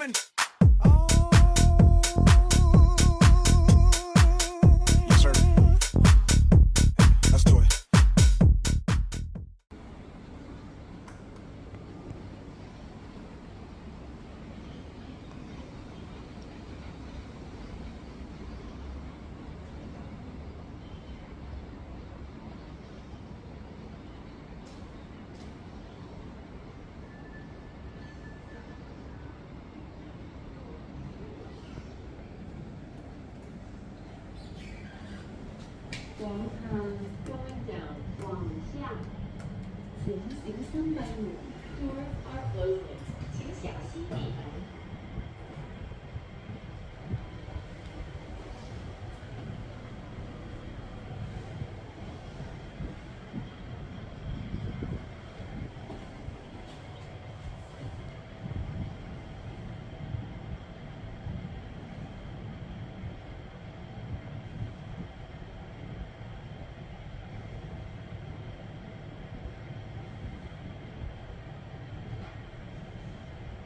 coming. Oh, yes, sir. Let's do it. 往上该角往下，请小心閉門。Doors are closing， 請小心閉門。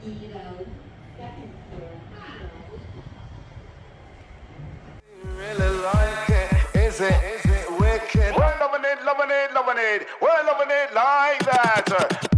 2樓 second floor 5樓。Really like it? Is it wicked? We're loving it, loving it, loving it. We're loving it like that.